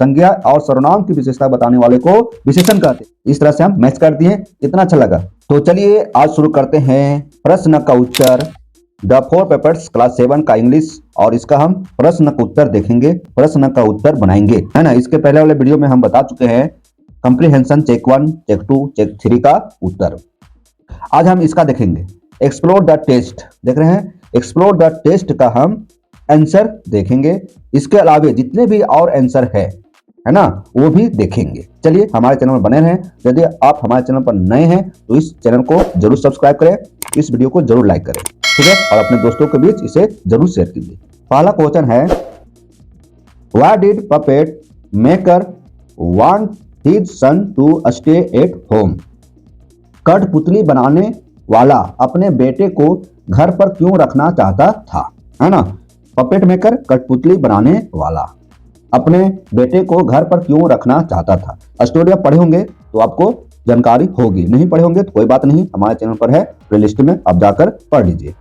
संज्ञा और सर्वनाम की विशेषता बताने वाले को विशेषण कहते हैं। इस तरह से हम मैच कर दिए। कितना अच्छा लगा। तो चलिए आज शुरू करते हैं प्रश्न का उत्तर, द फोर पेपर्स क्लास 7 का इंग्लिश, और इसका हम प्रश्न का उत्तर देखेंगे, प्रश्न का उत्तर बनाएंगे, है ना। इसके पहले वाले वीडियो में हम बता चुके हैं कॉम्प्रिहेंशन चेक 1, चेक 2, चेक 3 का उत्तर। आज हम इसका देखेंगे एक्सप्लोर द टेस्ट। देख रहे हैं, एक्सप्लोर द टेस्ट का हम आंसर देखेंगे। इसके अलावा जितने भी और आंसर है ना, वो भी देखेंगे। चलिए हमारे चैनल में बने रहें। यदि आप हमारे चैनल पर नए हैं तो इस चैनल को जरूर सब्सक्राइब करें, इस वीडियो को जरूर लाइक करें, ठीक है, और अपने दोस्तों के बीच इसे जरूर शेयर कीजिए। पहला क्वेश्चन है, why did puppet maker want his son to stay at home. कठपुतली बनाने वाला अपने बेटे को घर पर क्यों रखना चाहता था, है ना। पपेट मेकर कठपुतली बनाने वाला अपने बेटे को घर पर क्यों रखना चाहता था। स्टोरी आप पढ़े होंगे तो आपको जानकारी होगी, नहीं पढ़े होंगे तो कोई बात नहीं, हमारे चैनल पर है, प्लेलिस्ट में आप जाकर पढ़ लीजिए।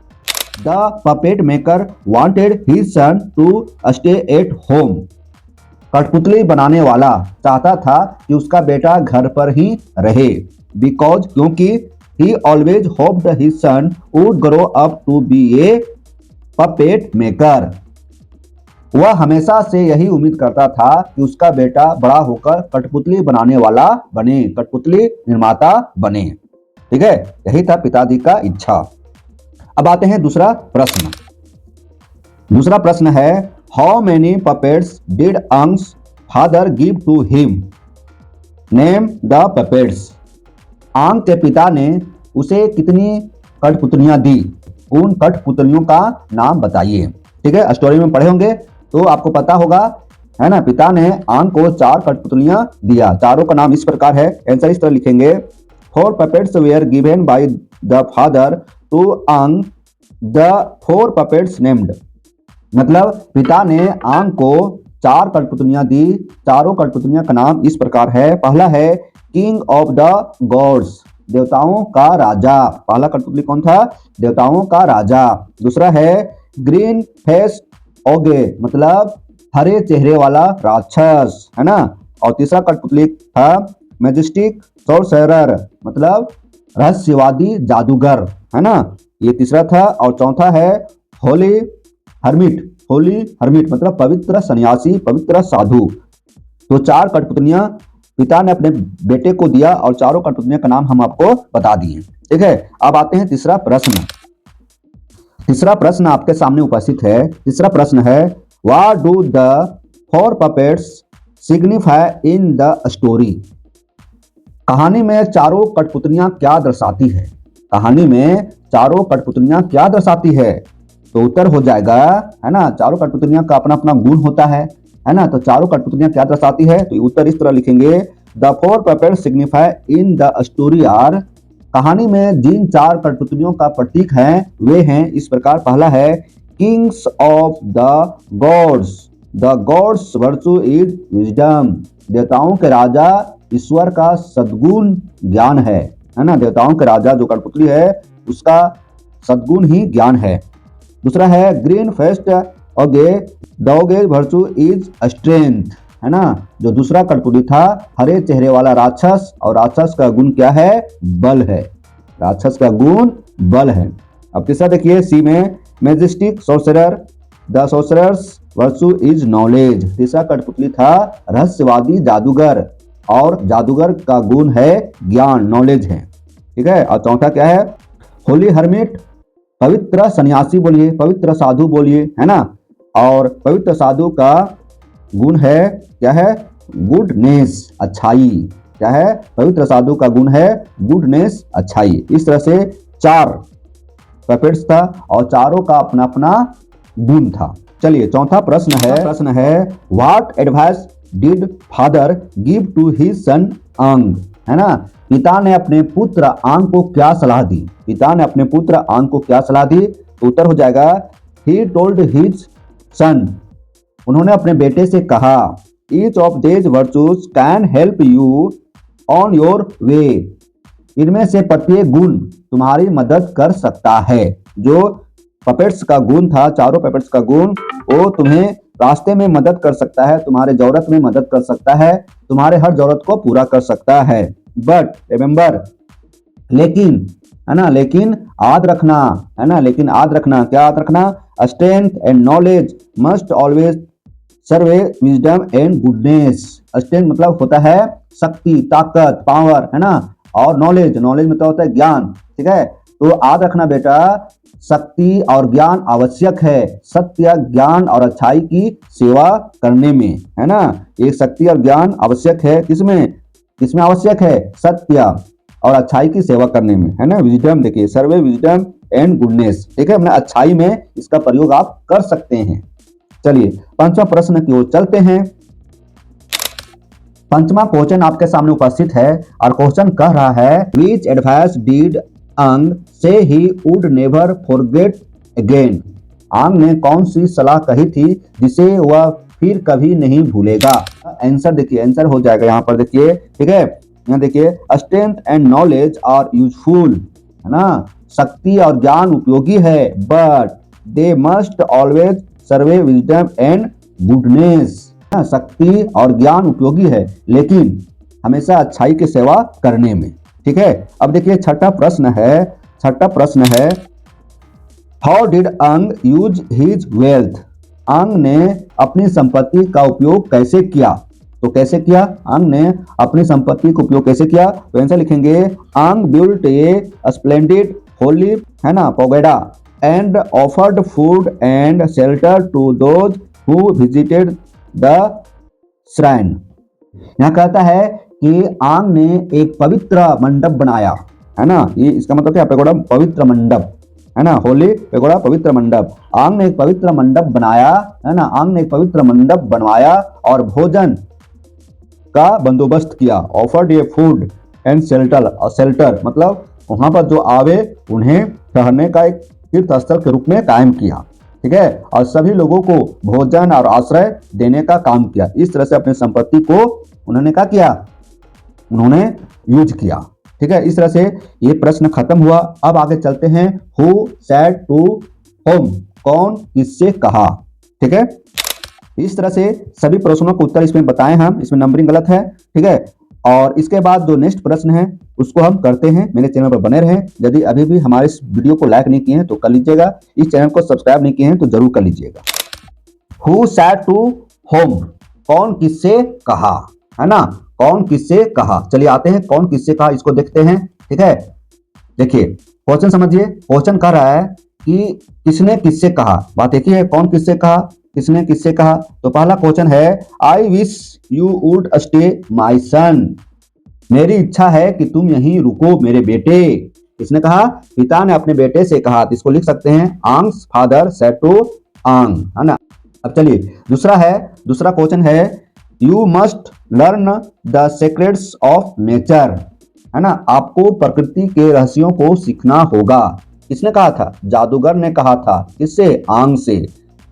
The puppet maker wanted his son to stay at home. कठपुतली बनाने वाला चाहता था कि उसका बेटा घर पर ही रहे। बिकॉज क्योंकि he always hoped his son would grow up to be a puppet maker. वह हमेशा से यही उम्मीद करता था कि उसका बेटा बड़ा होकर कठपुतली बनाने वाला बने, कठपुतली निर्माता बने, ठीक है, यही था पिताजी का इच्छा। अब आते हैं दूसरा प्रश्न। दूसरा प्रश्न है, how many puppets did Ank's father give to him. Name the puppets. Ank के पिता ने उसे कितनी कठपुतलियां दी, उन कठपुतलियों का नाम बताइए, ठीक है। स्टोरी में पढ़े होंगे तो आपको पता होगा, है ना। पिता ने आंक को 4 कठपुतलियां दिया, चारों का नाम इस प्रकार है। आंसर इस तरह लिखेंगे, 4 puppets were given by the father to आंक, the 4 puppets named। मतलब पिता ने आंक को 4 कठपुतलियां दी, चारों कठपुतलियां का नाम इस प्रकार है। पहला है किंग ऑफ द गॉड्स, देवताओं का राजा। पहला कठपुतली कौन था, देवताओं का राजा। दूसरा है ग्रीन फेस ओगे, मतलब हरे चेहरे वाला राक्षस, है ना। और तीसरा कठपुतली था मैजेस्टिक सॉर्सरर, मतलब रहस्यवादी जादूगर, है ना, ये तीसरा था। और चौथा है होली हर्मिट, होली हर्मिट मतलब पवित्र सन्यासी, पवित्र साधु। तो 4 कठपुतलियां पिता ने अपने बेटे को दिया और चारों कठपुतलियों का नाम हम आपको बता दिए, ठीक है। अब आते हैं तीसरा प्रश्न। तीसरा प्रश्न आपके सामने उपस्थित है। तीसरा प्रश्न है, what do the 4 puppets signify in the story. कहानी में चारों कठपुतलियां क्या दर्शाती है, कहानी में चारों कठपुतलियां क्या दर्शाती है। तो उत्तर हो जाएगा, है ना, चारों कठपुतलियां का अपना अपना गुण होता है ना। तो चारों कठपुतलियां क्या दर्शाती है, तो उत्तर इस तरह लिखेंगे, the 4 puppets signify in the story are. कहानी में जिन 4 कठपुतलियों का प्रतीक है वे हैं इस प्रकार। पहला है Kings of the gods, the gods virtue is wisdom. देवताओं के राजा ईश्वर का सद्गुण ज्ञान है ना। देवताओं के राजा जो कठपुतली है उसका सद्गुण ही ज्ञान है। दूसरा है ग्रीन फेस्ट ओगे, डॉगे वर्चू इज स्ट्रेंथ, है ना। जो दूसरा कठपुतली था हरे चेहरे वाला राक्षस, और राक्षस का गुण क्या है, बल है, राक्षस का गुण बल है। अब तीसरा देखिए सी में, majestic sorcerer, the sorcerers virtue is knowledge. तीसरा कठपुतली था रहस्यवादी जादूगर, और जादूगर का गुण है ज्ञान, नॉलेज है, ठीक है। और चौथा क्या है, होली हर्मिट, पवित्र सन्यासी बोलिए, पवित्र साधु बोलिए, है ना। और पवित्र साधु का गुण है क्या है, गुडनेस, अच्छाई। क्या है, पवित्र साधु का गुण है गुडनेस, अच्छाई। इस तरह से 4 पपेट्स था और चारों का अपना अपना गुण था। चलिए चौथा प्रश्न है what advice did father give to his son आंग, है ना। पिता ने अपने पुत्र आंग को क्या सलाह दी, पिता ने अपने पुत्र आंग को क्या सलाह दी। तो उत्तर हो जाएगा, ही टोल्ड हिज सन, उन्होंने अपने बेटे से कहा, ईच ऑफ देज virtues can help you on your way. इनमें से प्रत्येक गुण तुम्हारी मदद कर सकता है। जो पपेट्स का गुण था, चारों पपेट्स का गुण, वो तुम्हें रास्ते में मदद कर सकता है, तुम्हारे जरूरत में मदद कर सकता है, तुम्हारे हर जरूरत को पूरा कर सकता है। बट रिमेंबर, लेकिन, है ना, लेकिन याद रखना, है ना, लेकिन याद रखना, क्या याद रखना? Strength and knowledge must always serve wisdom and goodness. Strength मतलब होता है शक्ति, ताकत, पावर, है ना, और नॉलेज, नॉलेज मतलब होता है ज्ञान। ठीक है, तो याद रखना बेटा, शक्ति और ज्ञान आवश्यक है सत्य, ज्ञान और अच्छाई की सेवा करने में, है ना। एक शक्ति और ज्ञान आवश्यक है, किसमें? किसमें आवश्यक है? सत्य और अच्छाई की सेवा करने में, है ना। विजडम देखिए, सर्वे विजडम एंड गुडनेस, ठीक है, मतलब अच्छाई में इसका प्रयोग आप कर सकते हैं। चलिए पंचवा प्रश्न की ओर चलते हैं। पंचवा क्वेश्चन आपके सामने उपस्थित है और क्वेश्चन कह रहा है विच एडवाइस डीड अंग से he would never forget again. आंग ने कौन सी सलाह कही थी जिसे वह फिर कभी नहीं भूलेगा? आंसर देखिए, आंसर हो जाएगा यहाँ पर, देखिए, ठीक है, यहाँ देखिए, strength and knowledge are useful, है ना, शक्ति और ज्ञान उपयोगी है, but they must always serve wisdom and goodness. शक्ति और ज्ञान उपयोगी है लेकिन हमेशा अच्छाई की सेवा करने में। ठीक है, अब देखिए छठा प्रश्न है हाउ डिड अंग यूज हिज वेल्थ। अंग ने अपनी संपत्ति का उपयोग कैसे किया? तो कैसे किया? अंग ने अपनी संपत्ति का उपयोग कैसे किया? तो आंसर लिखेंगे अंग बिल्ट ए स्प्लेंडिड होली, है ना, pagoda and offered food and shelter to those who visited the shrine. यहाँ कहता है कि आंग ने एक पवित्र मंडप बनाया, है ना, ये इसका मतलब क्या? पेगोडा पवित्र मंडप, है ना, होली पेगोडा पवित्र मंडप। आंग ने एक पवित्र मंडप बनाया, है ना, आंग ने एक पवित्र मंडप बनवाया और भोजन का बंदोबस्त किया। Offered A food and shelter, और शेल्टर मतलब वहां पर जो आवे उन्हें ठहरने का एक तीर्थ स्थल के रूप में कायम किया। ठीक है, और सभी लोगों को भोजन और आश्रय देने का काम किया। इस तरह से अपनी संपत्ति को उन्होंने क्या किया? उन्होंने यूज किया। ठीक है, इस तरह से ये प्रश्न खत्म हुआ। अब आगे चलते हैं हु सेड टू होम, कौन किससे कहा। ठीक है, इस तरह से सभी प्रश्नों को उत्तर इसमें बताए हम, इसमें नंबरिंग गलत है। ठीक है, और इसके बाद जो नेक्स्ट प्रश्न है उसको हम करते हैं। मेरे चैनल पर बने रहें। यदि अभी भी हमारे इस वीडियो को लाइक नहीं किए हैं तो कर लीजिएगा, इस चैनल को सब्सक्राइब नहीं किए हैं तो जरूर कर लीजिएगा। हु सेड टू होम, कौन किससे कहा, है ना, कौन किससे कहा। चलिए आते हैं कौन किससे कहा, इसको देखते हैं। ठीक है, देखिए क्वेश्चन समझिए। क्वेश्चन कह रहा है कि किसने किससे कहा। बात एक ही है, कौन किससे कहा, किसने किससे कहा। तो पहला क्वेश्चन है I wish you would stay my son, मेरी इच्छा है कि तुम यहीं रुको मेरे बेटे। किसने कहा? पिता ने अपने बेटे से कहा। तो इसको लिख सकते हैं आंग्स फादर सेड टू आंग, है ना। अब चलिए दूसरा क्वेश्चन है you must learn the secrets of nature, है ना, आपको प्रकृति के रहस्यों को सीखना होगा। किसने कहा था? जादूगर ने कहा था। किससे? आंग से।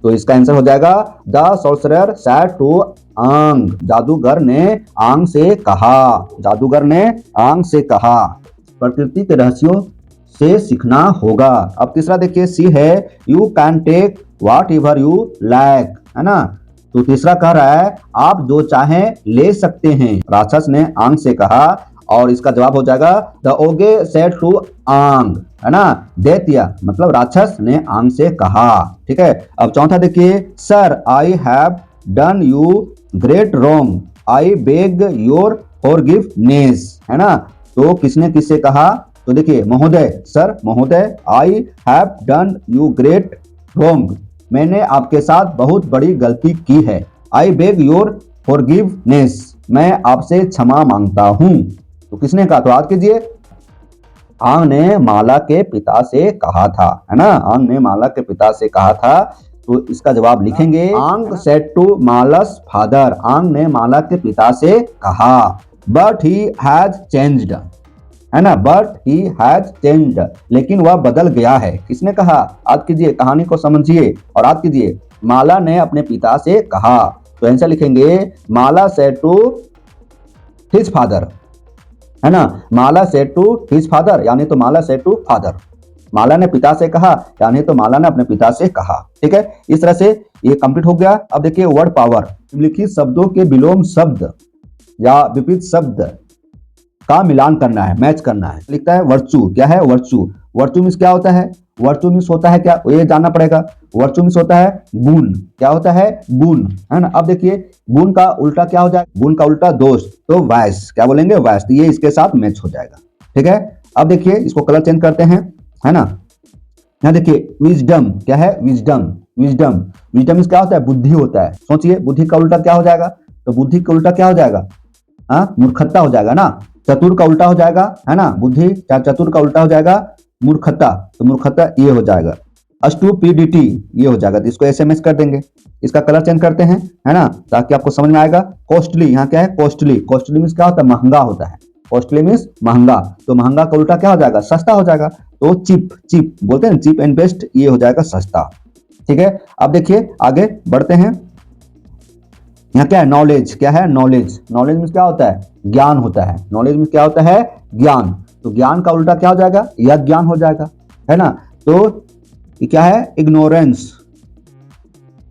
तो इसका आंसर हो जाएगा द सोर्सरर सेड टू आंग, जादूगर ने आंग से कहा। जादूगर ने आंग से कहा प्रकृति के रहस्यों से सीखना होगा। अब तीसरा देखिए सी है you can take whatever you like, है ना। तो तीसरा कह रहा है आप जो चाहें ले सकते हैं। राक्षस ने आंग से कहा और इसका जवाब हो जाएगा द ओगे सेड टू आंग, है ना, दैत्य मतलब राक्षस ने आंग से कहा। ठीक है, अब चौथा देखिए sir I have done you great wrong, I beg your forgiveness, है ना। तो किसने किससे कहा? तो देखिए महोदय, सर महोदय, I have done you great wrong, मैंने आपके साथ बहुत बड़ी गलती की है। आई बेग योर फॉरगिवनेस, मैं आपसे क्षमा मांगता हूं। तो किसने कहा? तो याद कीजिए आंग ने माला के पिता से कहा था, है ना, आंग ने माला के पिता से कहा था। तो इसका जवाब लिखेंगे आंग सेड टू मालास फादर, आंग ने माला के पिता से कहा बट ही हैज चेंज्ड, है ना, बट ही हैज चेंज्ड, लेकिन वह बदल गया है। किसने कहा? याद कीजिए, कहानी को समझिए और याद कीजिए माला ने अपने पिता से कहा। तो आंसर लिखेंगे माला सेड टू हिज फादर, है ना, माला सेड टू हिज फादर, यानी तो माला सेड टू फादर। माला ने पिता से कहा, या नहीं तो माला ने अपने पिता से कहा। ठीक है, इस तरह से ये कंप्लीट हो गया। अब देखिए वर्ड पावर, निम्नलिखित शब्दों के विलोम शब्द या विपरीत शब्द का मिलान करना है, मैच करना है। लिखता है वर्चू, क्या है वर्चू? वर्चू मीन्स क्या होता है? वर्चू मीन्स होता है क्या, ये जानना पड़ेगा। वर्चू मीन्स होता है गुण, क्या होता है? गुण, है ना। अब देखिए गुण का उल्टा क्या हो जाएगा? गुण का उल्टा दोष, तो वाइस, क्या बोलेंगे? वाइस। तो ये इसके साथ मैच हो जाएगा। ठीक है, अब देखिए इसको कलर चेंज करते हैं, है ना। यहाँ देखिए विजडम, क्या है? विजडम, विजडम, विजडम मीन्स क्या होता है? बुद्धि होता है। सोचिए बुद्धि का उल्टा क्या हो जाएगा? तो बुद्धि का उल्टा क्या हो जाएगा? हाँ, मूर्खता हो जाएगा ना। चतुर का उल्टा हो जाएगा, है ना, बुद्धि। चतुर का उल्टा हो जाएगा मूर्खता, तो मूर्खता ये हो जाएगा। स्टूपिडिटी ये हो जाएगा। तो इसको एसएमएस कर देंगे। इसका कलर चेंज करते हैं, है ना, ताकि आपको समझ में आएगा। कॉस्टली, यहाँ क्या है? कॉस्टली, कॉस्टली मीन्स क्या होता है? महंगा होता है। कॉस्टली मीन्स महंगा, तो महंगा का उल्टा क्या हो जाएगा? सस्ता हो जाएगा। तो चीप, चीप बोलते हैं चीप एंड बेस्ट, ये हो जाएगा सस्ता। ठीक है, अब देखिए आगे बढ़ते हैं। यहाँ क्या है? नॉलेज, क्या है? नॉलेज, नॉलेज मीन्स क्या होता है? ज्ञान होता है। नॉलेज मीन्स क्या होता है? ज्ञान। तो ज्ञान का उल्टा क्या हो जाएगा? यह ज्ञान हो जाएगा, है ना। तो ये क्या है? इग्नोरेंस,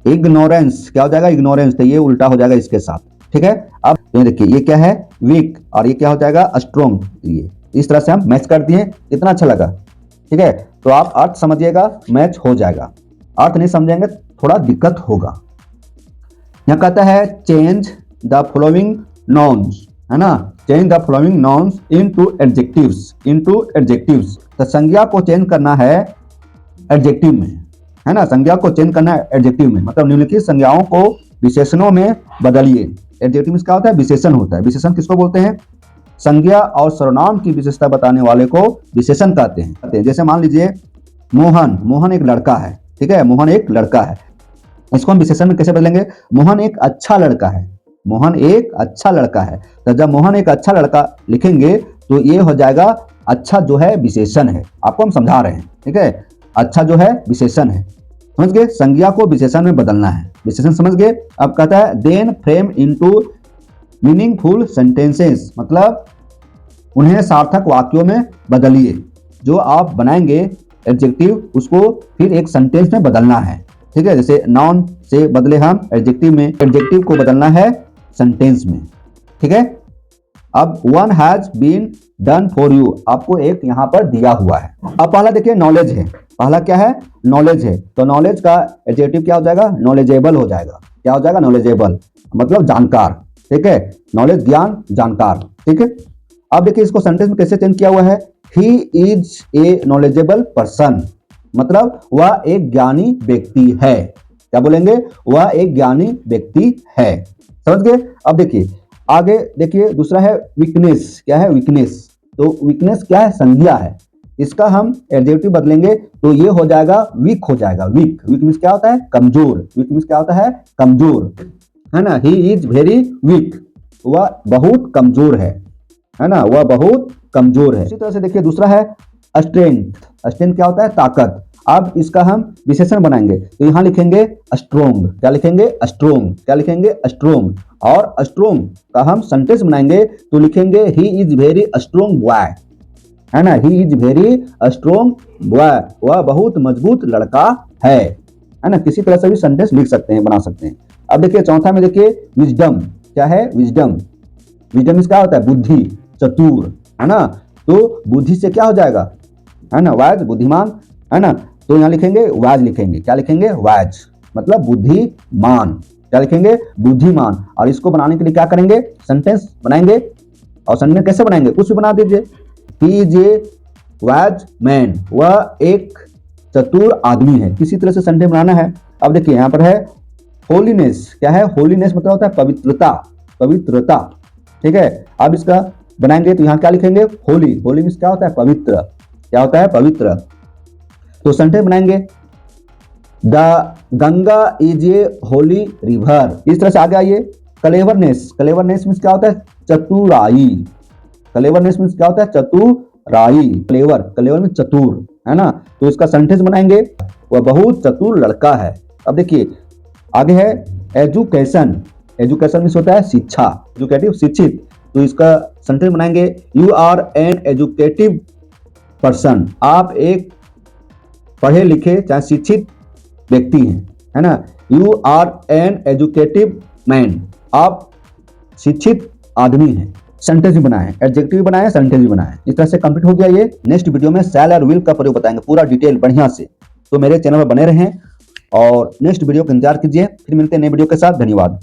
इग्नोरेंस क्या हो जाएगा? इग्नोरेंस। तो ये उल्टा हो जाएगा इसके साथ। ठीक है, अब ये देखिए ये क्या है? वीक, और ये क्या हो जाएगा? स्ट्रोंग। ये इस तरह से हम मैच कर दिए। कितना अच्छा लगा। ठीक है, तो आप अर्थ समझिएगा, मैच हो जाएगा। अर्थ नहीं समझेंगे थोड़ा दिक्कत होगा। यहाँ कहता है चेंज द फॉलोइंग नाउन्स, है ना, change the following nouns into adjectives, into adjectives. तो संज्ञा को चेंज करना है एडजेक्टिव में, है ना, संज्ञा को चेंज करना है एडजेक्टिव में। मतलब निम्नलिखित संज्ञाओं को विशेषणों में बदलिए। एडजेक्टिव में क्या होता है? विशेषण होता है। विशेषण किसको बोलते हैं? संज्ञा और सर्वनाम की विशेषता बताने वाले को विशेषण कहते हैं। जैसे मान लीजिए मोहन, मोहन एक लड़का है। ठीक है, मोहन एक लड़का है। इसको हम विशेषण में कैसे बदलेंगे? मोहन एक अच्छा लड़का है, मोहन एक अच्छा लड़का है। तो जब मोहन एक अच्छा लड़का लिखेंगे तो ये हो जाएगा अच्छा जो है विशेषण है। आपको हम समझा रहे हैं। ठीक है, अच्छा जो है विशेषण है। समझ गए? संज्ञा को विशेषण में बदलना है। विशेषण समझ गए? अब कहता है then frame into meaningful sentences, मतलब उन्हें सार्थक वाक्यों में बदलिए। जो आप बनाएंगे एडजेक्टिव, उसको फिर एक सेंटेंस में बदलना है। ठीक है, जैसे नाउन से बदले हम एडजेक्टिव में, एडजेक्टिव को बदलना है सेंटेंस में। ठीक है, अब one has been done for you, आपको एक यहाँ पर दिया हुआ है। अब पहला देखिए नॉलेज है। पहला क्या है? नॉलेज है। तो नॉलेज का एडजेक्टिव क्या हो जाएगा? नॉलेजेबल हो जाएगा। क्या हो जाएगा? नॉलेजेबल, मतलब जानकार। ठीक है, नॉलेज ज्ञान, जानकार। ठीक है, अब देखिए इसको सेंटेंस में कैसे चेंज किया हुआ है? He is a knowledgeable person, मतलब वह एक ज्ञानी व्यक्ति है। क्या बोलेंगे? वह एक ज्ञानी व्यक्ति है। समझ गए? अब देखिए आगे देखिए दूसरा है वीकनेस। क्या है? वीकनेस। तो वीकनेस क्या है? संज्ञा है। इसका हम एडजेक्टिव बदलेंगे तो ये हो जाएगा वीक हो जाएगा। वीक, वीक मीन्स क्या होता है? कमजोर। वीक मीन्स क्या होता है? कमजोर, है ना। ही इज वेरी वीक, वह बहुत कमजोर है ना, वह बहुत कमजोर है। इसी तरह से देखिए दूसरा है स्ट्रेंथ। स्ट्रेंथ क्या होता है? ताकत। अब इसका हम विशेषण बनाएंगे तो यहाँ लिखेंगे स्ट्रोंग। क्या लिखेंगे? स्ट्रोंग। क्या लिखेंगे? स्ट्रोंग। और स्ट्रोंग का हम सेंटेंस बनाएंगे तो लिखेंगे he is very strong boy, है ना। He is very strong boy, वह बहुत मजबूत लड़का है ना। किसी तरह से भी सेंटेंस लिख सकते हैं, बना सकते हैं। अब देखिए चौथा में देखिए विजडम। क्या है? विजडम। विजडम क्या होता है? बुद्धि, चतुर, है ना। तो बुद्धि से क्या हो जाएगा? है ना, वाइज, बुद्धिमान, है ना। तो यहाँ लिखेंगे वाइज लिखेंगे। क्या लिखेंगे? वाइज, मतलब बुद्धिमान। क्या लिखेंगे? बुद्धिमान। और इसको बनाने के लिए क्या करेंगे? सेंटेंस बनाएंगे। और सेंटेंस कैसे बनाएंगे? कुछ भी बना दीजिए। He is a wise man, वह एक चतुर आदमी है। किसी तरह से सेंटेंस बनाना है। अब देखिए यहाँ पर है होलीनेस। क्या है? होलीनेस मतलब होता है पवित्रता, पवित्रता। ठीक है, अब इसका बनाएंगे तो यहाँ क्या लिखेंगे? होली। होली मीन्स क्या होता है? पवित्र। क्या होता है? पवित्र। तो सेंटेंस बनाएंगे the Ganga is a Holi river. इस तरह से आगे आइए क्लेवरनेस। क्लेवरनेस मीन्स क्या होता है? चतुराई। क्लेवरनेस मीन्स क्या होता है? चतुराई। क्लेवर, क्लेवर मीन्स चतुर, है ना। तो इसका सेंटेंस बनाएंगे वह बहुत चतुर लड़का है। अब देखिए आगे है एजुकेशन। एजुकेशन मीन्स होता है शिक्षा, एजुकेटिव, शिक्षित। तो इसका सेंटेंस बनाएंगे you are an educative person, आप एक पढ़े लिखे चाहे शिक्षित व्यक्ति हैं, है ना। You are an educative man, आप शिक्षित आदमी हैं। सेंटेंस भी बनाए, एडजेक्टिव भी बनाए, सेंटेंस भी बनाए। इस तरह से कंप्लीट हो गया ये। नेक्स्ट वीडियो में शैल और विल का प्रयोग बताएंगे पूरा डिटेल बढ़िया से। तो मेरे चैनल पर बने रहें और नेक्स्ट वीडियो का इंतजार कीजिए। फिर मिलते हैं नए वीडियो के साथ। धन्यवाद।